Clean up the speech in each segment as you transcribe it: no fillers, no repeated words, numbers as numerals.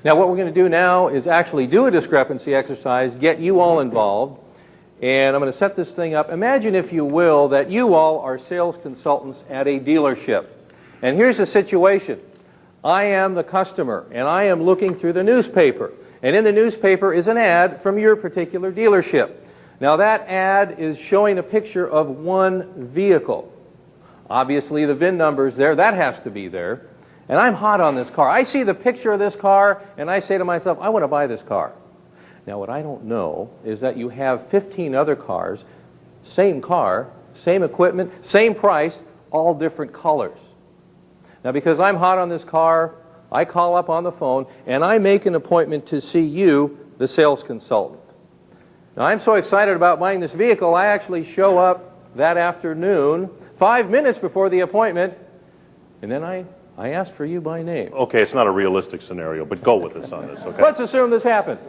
Now what we're going to do now is actually do a discrepancy exercise, get you all involved, and I'm going to set this thing up. Imagine, if you will, that you all are sales consultants at a dealership. And here's the situation. I am the customer, and I am looking through the newspaper. And in the newspaper is an ad from your particular dealership. Now that ad is showing a picture of one vehicle. Obviously the VIN number's there, that has to be there. And I'm hot on this car. I see the picture of this car, and I say to myself, I want to buy this car. Now what I don't know is that you have 15 other cars, same car, same equipment, same price, all different colors. Now because I'm hot on this car, I call up on the phone and I make an appointment to see you, the sales consultant. Now I'm so excited about buying this vehicle, I actually show up that afternoon, 5 minutes before the appointment, and then I ask for you by name. Okay, it's not a realistic scenario, but go with us on this, okay? Let's assume this happened.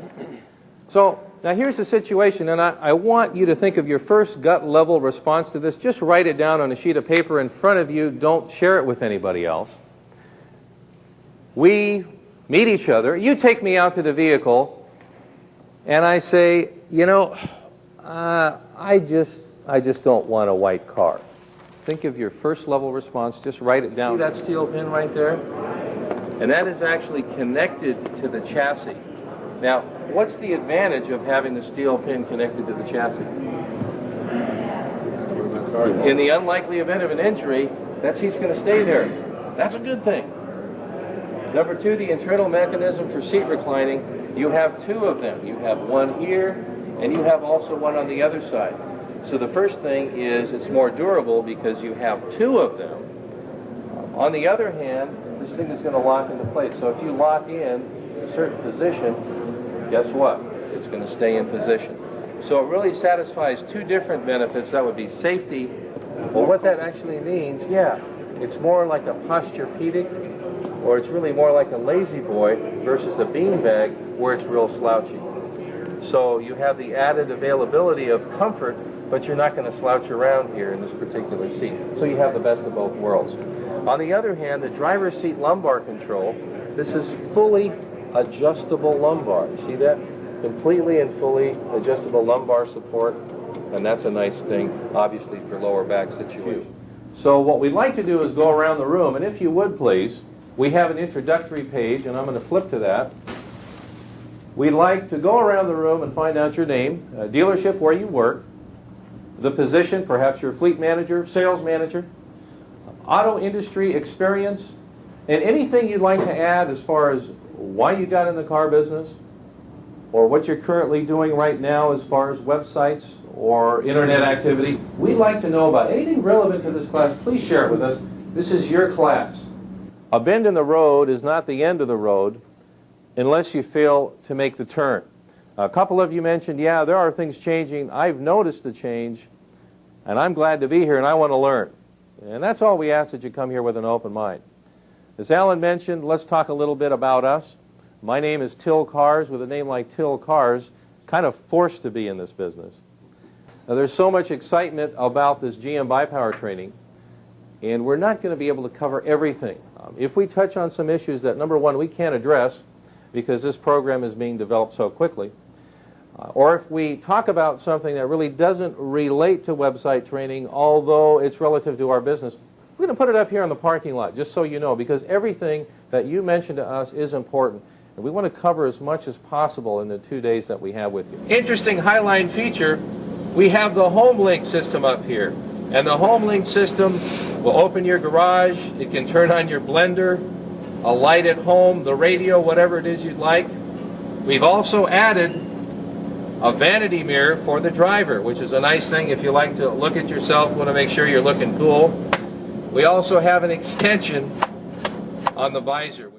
So now here's the situation, and I want you to think of your first gut level response to this. Just write it down on a sheet of paper in front of you. Don't share it with anybody else. We meet each other. You take me out to the vehicle, and I say, you know, I just don't want a white car. Think of your first level response. Just write it down. See that steel pin right there? And that is actually connected to the chassis. Now, what's the advantage of having the steel pin connected to the chassis? In the unlikely event of an injury, that seat's going to stay there. That's a good thing. Number two, the internal mechanism for seat reclining. You have two of them. You have one here, and you have also one on the other side. So the first thing is it's more durable because you have two of them. On the other hand, this thing is going to lock into place. So if you lock in a certain position, guess what? It's going to stay in position. So it really satisfies two different benefits. That would be safety. Well, what that actually means, yeah, it's more like a Posturepedic, or it's really more like a lazy boy versus a beanbag where it's real slouchy. So you have the added availability of comfort, but you're not going to slouch around here in this particular seat. So you have the best of both worlds. On the other hand, the driver's seat lumbar control, this is fully adjustable lumbar. You see that? Completely and fully adjustable lumbar support, and that's a nice thing, obviously, for lower back situations. So what we'd like to do is go around the room, and if you would please, we have an introductory page, and I'm going to flip to that. We'd like to go around the room and find out your name, dealership where you work, the position, perhaps you're fleet manager, sales manager, auto industry experience, and anything you'd like to add as far as why you got in the car business, or what you're currently doing right now as far as websites or internet activity. We'd like to know about anything relevant to this class. Please share it with us. This is your class. A bend in the road is not the end of the road unless you fail to make the turn. A couple of you mentioned, yeah, there are things changing. I've noticed the change, and I'm glad to be here, and I want to learn. And that's all we ask, that you come here with an open mind. As Alan mentioned, let's talk a little bit about us. My name is Till Kahrs. With a name like Till Kahrs, kind of forced to be in this business. Now, there's so much excitement about this GM Bi-Power training, and we're not going to be able to cover everything. If we touch on some issues that, number one, we can't address because this program is being developed so quickly, or if we talk about something that really doesn't relate to website training, although it's relative to our business, we're going to put it up here in the parking lot, just so you know, because everything that you mentioned to us is important. And we want to cover as much as possible in the 2 days that we have with you. Interesting highline feature, we have the HomeLink system up here. And the HomeLink system will open your garage, it can turn on your blender, a light at home, the radio, whatever it is you'd like. We've also added a vanity mirror for the driver, which is a nice thing if you like to look at yourself, want to make sure you're looking cool. We also have an extension on the visor.